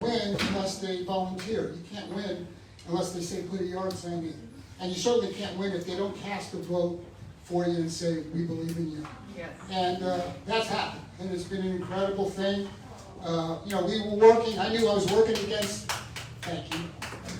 Win unless they volunteer. You can't win unless they say put a yard sign in. And you certainly can't win if they don't cast a vote for you and say, we believe in you. Yes. And that's happened, and it's been an incredible thing. You know, we were working, I knew I was working against, thank you,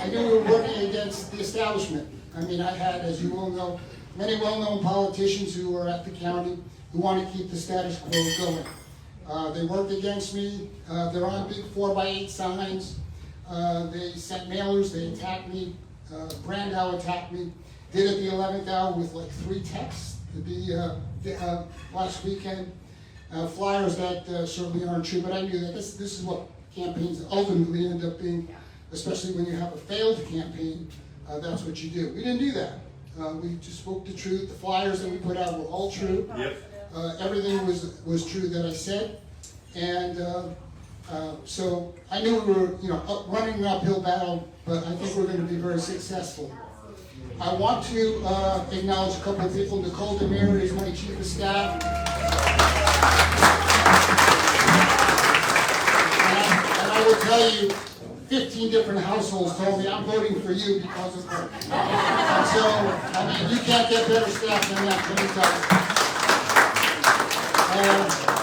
I knew we were working against the establishment. I mean, I had, as you all know, many well-known politicians who are at the county who want to keep the status quo going. They worked against me. They're on big 4x8 signs. They sent mailers, they attacked me. Brandau attacked me. Did it the 11th hour with like 3 texts last weekend. Flyers that certainly aren't true, but I knew that this is what campaigns ultimately end up being, especially when you have a failed campaign. That's what you do. We didn't do that. We just spoke the truth. The flyers that we put out were all true. Yep. Everything was true that I said, and so I knew we were, running an uphill battle, but I think we're going to be very successful. I want to acknowledge a couple of people. Nicole Demir is my chief of staff, and I will tell you, 15 different households told me I'm voting for you because of her. And so, I mean, you can't get better staff than that, let me tell you.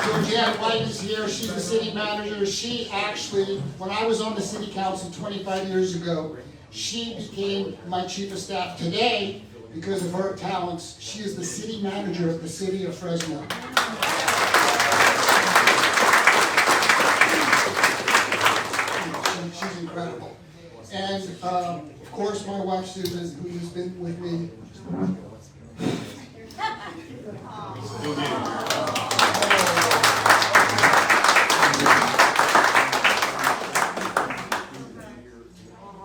Georgianne White is here. She's the city manager. She actually, when I was on the city council 25 years ago, she became my chief of staff. Today, because of her talents, she is the city manager of the city of Fresno. She's incredible. And of course, my wife Susan, who has been with me.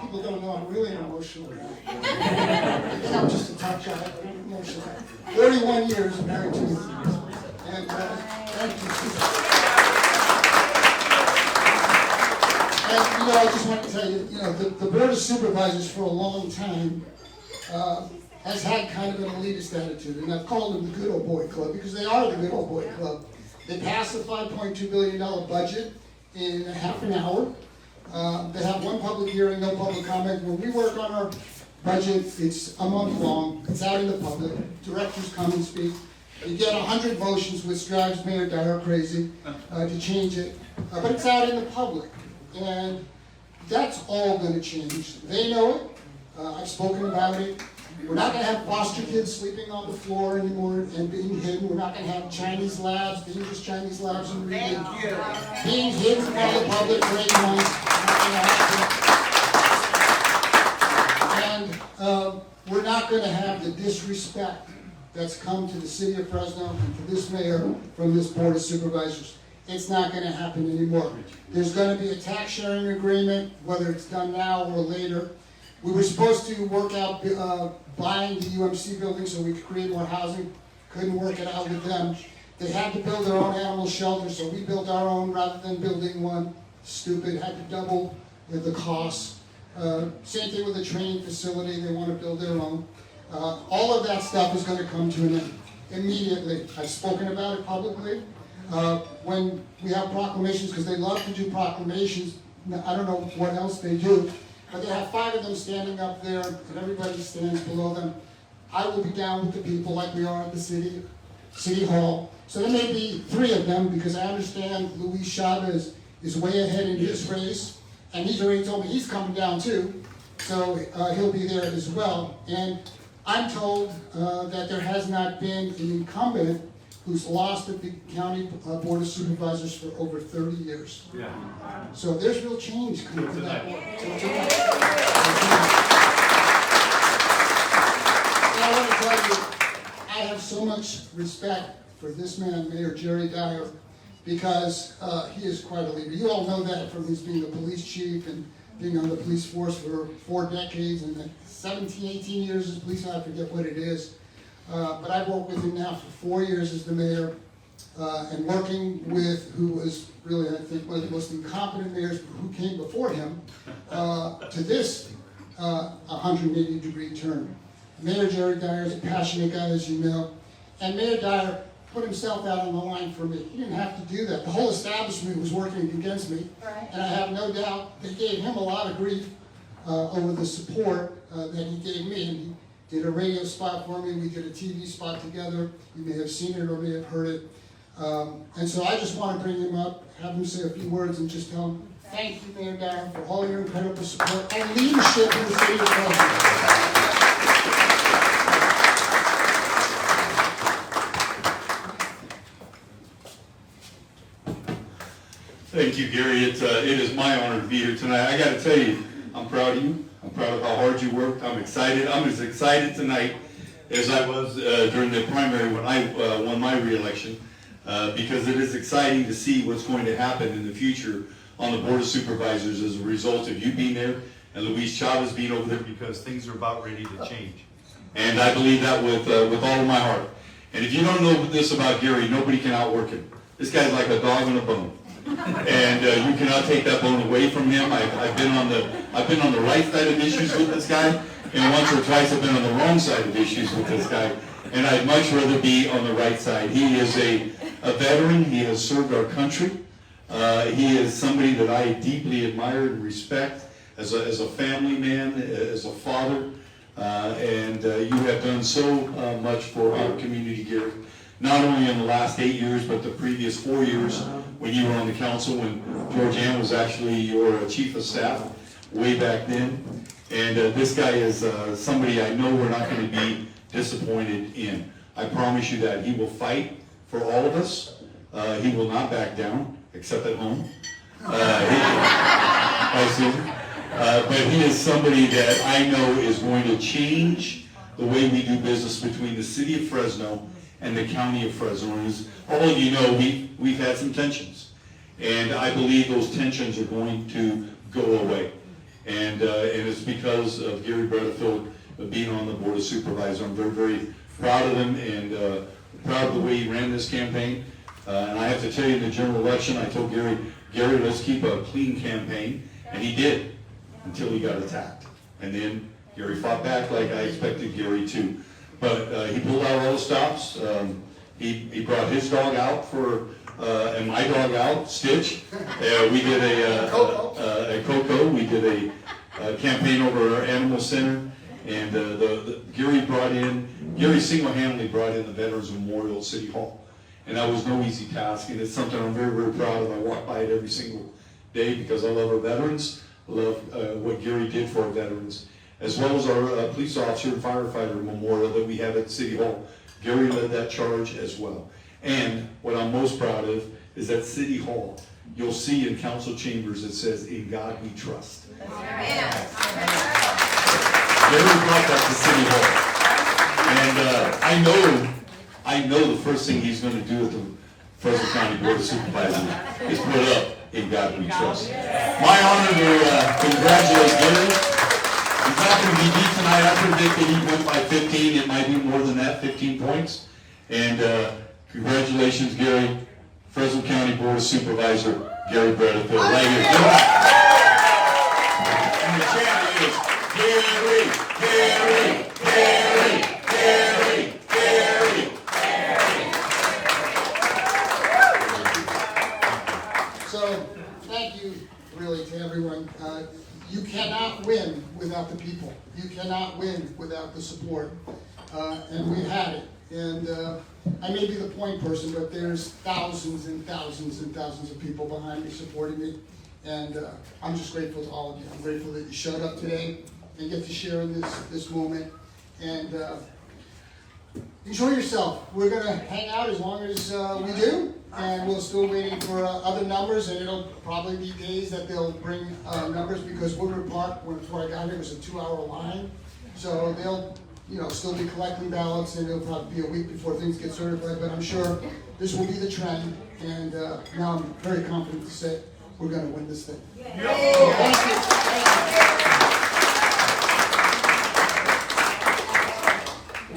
People don't know I'm really an emotional guy. I think I'm just a tough guy, but I'm emotional. 31 years married to you. And thank you, Susan. And, I just want to tell you, the Board of Supervisors for a long time has had kind of an elitist attitude, and I've called them the good old boy club because they are the good old boy club. They passed a $5.2 billion budget in a half an hour. They have one public hearing, no public comment. When we work on our budget, it's a month long. It's out in the public. Directors come and speak. You get 100 motions, which drives Mayor Dyer crazy to change it, but it's out in the public. And that's all going to change. They know it. I've spoken about it. We're not going to have foster kids sleeping on the floor anymore and being hidden. We're not going to have Chinese labs, dangerous Chinese labs, and being hidden from the public for 8 months. And we're not going to have the disrespect that's come to the city of Fresno and to this mayor from this Board of Supervisors. It's not going to happen anymore. There's going to be a tax sharing agreement, whether it's done now or later. We were supposed to work out buying the UMC building so we could create more housing. Couldn't work it out with them. They had to build their own animal shelter, so we built our own rather than building one. Stupid, had to double the cost. Same thing with the training facility, they want to build their own. All of that stuff is going to come to an end immediately. I've spoken about it publicly. When we have proclamations, because they love to do proclamations, I don't know what else they do, but they have 5 of them standing up there, and everybody stands below them. I will be down with the people like we are at the City Hall. So there may be 3 of them, because I understand Luis Chavez is way ahead in his race, and he's already told me he's coming down too, so he'll be there as well. And I'm told that there has not been an incumbent who's lost at the county Board of Supervisors for over 30 years. Yeah. So there's real change coming to that board. I want to tell you, I have so much respect for this man, Mayor Garry Dyer, because he is quite a leader. You all know that from his being a police chief and being on the police force for 4 decades and 17, 18 years as police, I forget what it is. But I've worked with him now for 4 years as the mayor, and working with who was really, I think, one of the most incompetent mayors who came before him to this 180-degree turn. Mayor Garry Dyer is a passionate guy, as you know, and Mayor Dyer put himself out on the line for me. He didn't have to do that. The whole establishment was working against me. Right. And I have no doubt they gave him a lot of grief over the support that he gave me. And he did a radio spot for me. We did a TV spot together. You may have seen it or may have heard it. And so I just want to bring him up, have him say a few words, and just tell him, thank you, Mayor Garry, for all your incredible support and leadership in the city of Fresno. Thank you, Gary. It is my honor to be here tonight. I got to tell you, I'm proud of you. I'm proud of how hard you worked. I'm excited. I'm as excited tonight as I was during the primary when I won my re-election, because it is exciting to see what's going to happen in the future on the Board of Supervisors as a result of you being there and Luis Chavez being over there, because things are about ready to change. And I believe that with all of my heart. And if you don't know this about Gary, nobody can outwork him. This guy's like a dog on a bone. And you cannot take that bone away from him. I've been on the right side of issues with this guy, and once or twice I've been on the wrong side of issues with this guy. And I'd much rather be on the right side. He is a veteran. He has served our country. He is somebody that I deeply admire and respect as a family man, as a father. And you have done so much for our community, Garry. Not only in the last 8 years, but the previous 4 years when you were on the council, when Georgianne was actually your chief of staff way back then. And this guy is somebody I know we're not going to be disappointed in. I promise you that. He will fight for all of us. He will not back down, except at home. But he is somebody that I know is going to change the way we do business between the city of Fresno and the county of Fresno. And as all of you know, we've had some tensions, and I believe those tensions are going to go away. And it's because of Garry Bredefeld being on the Board of Supervisors. I'm very, very proud of him, and proud of the way he ran this campaign. And I have to tell you, in the general election, I told Garry, let's keep a clean campaign, and he did, until he got attacked. And then Garry fought back like I expected Garry to. But he pulled out all the stops. He brought his dog out and my dog out, Stitch. We did a Coco. We did a campaign over our animal center. And Garry single-handedly brought in the Veterans Memorial at City Hall. And that was no easy task. And it's something I'm very, very proud of. I walk by it every single day because I love our veterans. I love what Garry did for our veterans, as well as our police officer and firefighter memorial that we have at City Hall. Garry led that charge as well. And what I'm most proud of is that City Hall, you'll see in council chambers it says, "In God we trust." Garry brought that to City Hall. And I know the first thing he's going to do at the Fresno County Board of Supervisors is put up, "In God we trust." My honor to congratulate Garry. He's not going to be beat tonight. I predict that he went by 15. It might be more than that, 15 points. And congratulations, Garry. Fresno County Board of Supervisor, Garry Bredefeld. Right here. And the chant is, Garry, Garry, Garry, Garry, Garry. So, thank you, really, to everyone. You cannot win without the people. You cannot win without the support. And we've had it. And I may be the point person, but there's thousands and thousands and thousands of people behind me supporting me. And I'm just grateful to all of you. I'm grateful that you showed up today and get to share in this moment. And enjoy yourself. We're going to hang out as long as we do. And we're still waiting for other numbers, and it'll probably be days that they'll bring numbers, because Woodward Park, before I got here, was a 2-hour line. So they'll still be collecting ballots, and it'll probably be a week before things get certified. But I'm sure this will be the trend, and now I'm very confident to say we're going to win this thing. Thank you.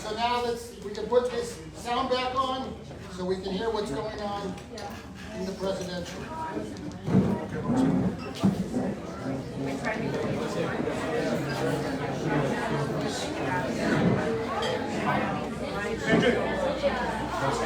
So now we can put this sound back on, so we can hear what's going on in the presidential. That's